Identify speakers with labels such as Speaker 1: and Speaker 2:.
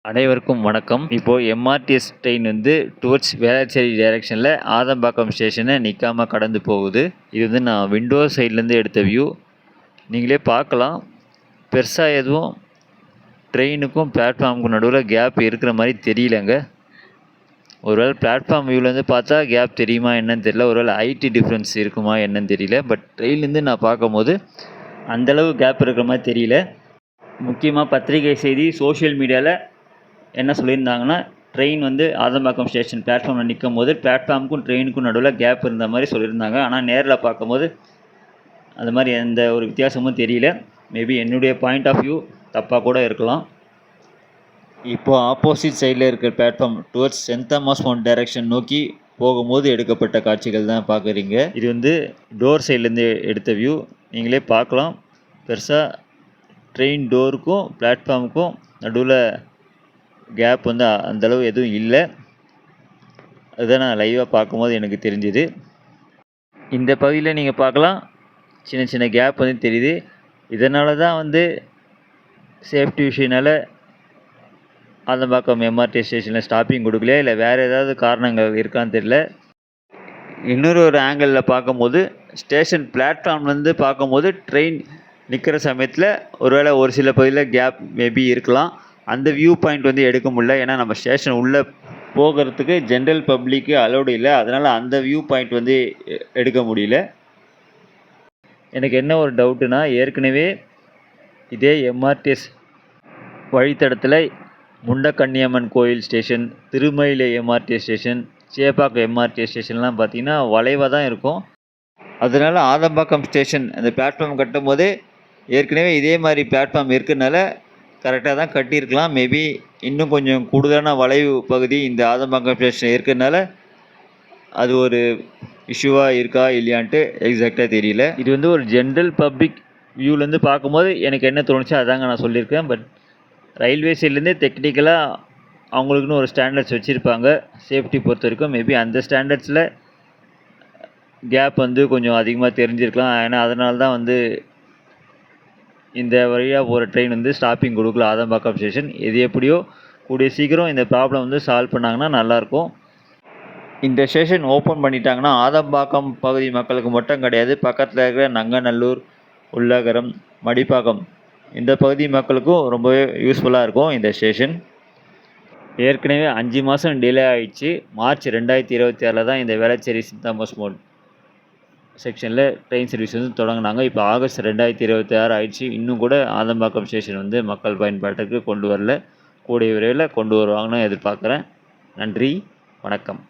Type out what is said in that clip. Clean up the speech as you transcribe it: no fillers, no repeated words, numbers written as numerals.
Speaker 1: அனைவருக்கும் வணக்கம். இப்போது எம்ஆர்டிஎஸ் ட்ரெயின் வந்து டுவர்ட்ஸ் வேளச்சேரி டைரெக்ஷனில் ஆதம்பாக்கம் ஸ்டேஷனை நிற்காமல் கடந்து போகுது. இது வந்து நான் விண்டோ சைட்லேருந்து எடுத்த வியூ. நீங்களே பார்க்கலாம், பெருசாக எதுவும் ட்ரெயினுக்கும் பிளாட்ஃபார்முக்கும் நடுவில் கேப் இருக்கிற மாதிரி தெரியலங்க. ஒருவேளை பிளாட்ஃபார்ம் வியூலேருந்து பார்த்தா கேப் தெரியுமா என்னன்னு தெரியல, ஒருவேளை ஐடி டிஃப்ரென்ஸ் இருக்குமா என்னன்னு தெரியல. பட் ட்ரெயின்லேருந்து நான் பார்க்கும்போது அந்தளவு கேப் இருக்கிற மாதிரி தெரியல. முக்கியமாக பத்திரிகை செய்தி, சோஷியல் மீடியாவில் என்ன சொல்லியிருந்தாங்கன்னா, ட்ரெயின் வந்து ஆதம்பாக்கம் ஸ்டேஷன் பிளாட்ஃபார்மில் நிற்கும் போது பிளாட்ஃபார்முக்கும் ட்ரெயினுக்கும் நடுவில் கேப் இருந்த மாதிரி சொல்லியிருந்தாங்க. ஆனால் நேரில் பார்க்கும்போது அது மாதிரி எந்த ஒரு வித்தியாசமும் தெரியல. மேபி என்னுடைய பாயிண்ட் ஆஃப் வியூ தப்பாக கூட இருக்கலாம். இப்போது ஆப்போசிட் சைடில் இருக்கிற platform towards St Thomas Mount direction நோக்கி போகும்போது எடுக்கப்பட்ட காட்சிகள் தான் பார்க்குறீங்க. இது வந்து டோர் சைட்லேருந்து எடுத்த வியூ. நீங்களே பார்க்கலாம், பெருசாக ட்ரெயின் டோருக்கும் பிளாட்ஃபார்முக்கும் நடுவில் கேப் வந்து அந்தளவு எதுவும் இல்லை. அதுதான் நான் லைவாக பார்க்கும்போது எனக்கு தெரிஞ்சுது. இந்த பகுதியில் நீங்கள் பார்க்கலாம், சின்ன சின்ன கேப் வந்து தெரியுது. இதனால தான் வந்து சேஃப்டி விஷயனால ஆதம்பாக்கம் எம்ஆர்டி ஸ்டேஷனில் ஸ்டாப்பிங் கொடுக்கலையா, இல்லை வேறு ஏதாவது காரணங்கள் இருக்கான்னு தெரியல. இன்னொரு ஆங்கிளில் பார்க்கும்போது ஸ்டேஷன் பிளாட்ஃபார்ம்லேருந்து பார்க்கும்போது ட்ரெயின் நிற்கிற சமயத்தில் ஒருவேளை ஒரு சில பகுதியில் கேப் மேபி இருக்கலாம். அந்த வியூ பாயிண்ட் வந்து எடுக்க முடியல. ஏன்னா நம்ம ஸ்டேஷன் உள்ளே போகிறதுக்கு ஜென்ரல் பப்ளிக்கு அலோடு இல்லை. அதனால் அந்த வியூ பாயிண்ட் வந்து எடுக்க முடியல. எனக்கு என்ன ஒரு டவுட்டுனா, ஏற்கனவே இதே எம்ஆர்டிஎஸ் வழித்தடத்தில் முண்டக்கன்னியம்மன் கோயில் station, Thirumayilai MRTS station, Chepauk MRTS ஸ்டேஷன்லாம் பார்த்திங்கன்னா வளைவாக தான் இருக்கும். அதனால் ஆதம்பாக்கம் ஸ்டேஷன் அந்த பிளாட்ஃபார்ம் கட்டும் போதே ஏற்கனவே இதே மாதிரி பிளாட்ஃபார்ம் இருக்கிறதுனால கரெக்டாக தான் கட்டியிருக்கலாம். மேபி இன்னும் கொஞ்சம் கூடுதலான வளைவு பகுதி இந்த ஆதம்பாக்கம் ஸ்டேஷன் இருக்கிறதுனால அது ஒரு இஷ்யூவாக இருக்கா இல்லையான்ட்டு எக்ஸாக்டாக தெரியல. இது வந்து ஒரு ஜென்ரல் பப்ளிக் வியூலேருந்து பார்க்கும்போது எனக்கு என்ன தோணுச்சோ அதாங்க நான் சொல்லியிருக்கேன். பட் ரயில்வே சைட்லேருந்தே டெக்னிக்கலாக அவங்களுக்குன்னு ஒரு ஸ்டாண்டர்ட்ஸ் வச்சுருப்பாங்க சேஃப்டி பொறுத்த வரைக்கும். மேபி அந்த ஸ்டாண்டர்ட்ஸில் கேப் வந்து கொஞ்சம் அதிகமாக தெரிஞ்சிருக்கலாம். ஏன்னா அதனால தான் வந்து இந்த வழியாக போகிற ட்ரெயின் வந்து ஸ்டாப்பிங் கொடுக்கல ஆதம்பாக்கம் ஸ்டேஷன். இது எப்படியோ கூடிய சீக்கிரம் இந்த ப்ராப்ளம் வந்து சால்வ் பண்ணாங்கன்னா நல்லாயிருக்கும். இந்த ஸ்டேஷன் ஓப்பன் பண்ணிட்டாங்கன்னா ஆதம்பாக்கம் பகுதி மக்களுக்கு மட்டும் கிடையாது, பக்கத்தில் இருக்கிற நங்கநல்லூர், உள்ளகரம், மடிப்பாக்கம் இந்த பகுதி மக்களுக்கும் ரொம்பவே யூஸ்ஃபுல்லாக இருக்கும் இந்த ஸ்டேஷன். ஏற்கனவே 5 மாதம் டிலே ஆகிடுச்சு. மார்ச் 2026 தான் இந்த வேளச்சேரி சென்ட் தாமஸ் மவுண்ட் செக்ஷனில் ட்ரெயின் சர்வீஸ் வந்து தொடங்கினாங்க. இப்போ ஆகஸ்ட் 2026 ஆயிடுச்சு. இன்னும் கூட ஆதம்பாக்கம் ஸ்டேஷன் வந்து மக்கள் பயன்பாட்டுக்கு கொண்டு வரல. கூடிய விரைவில் கொண்டு வருவாங்கன்னு எதிர்பார்க்குறேன். நன்றி, வணக்கம்.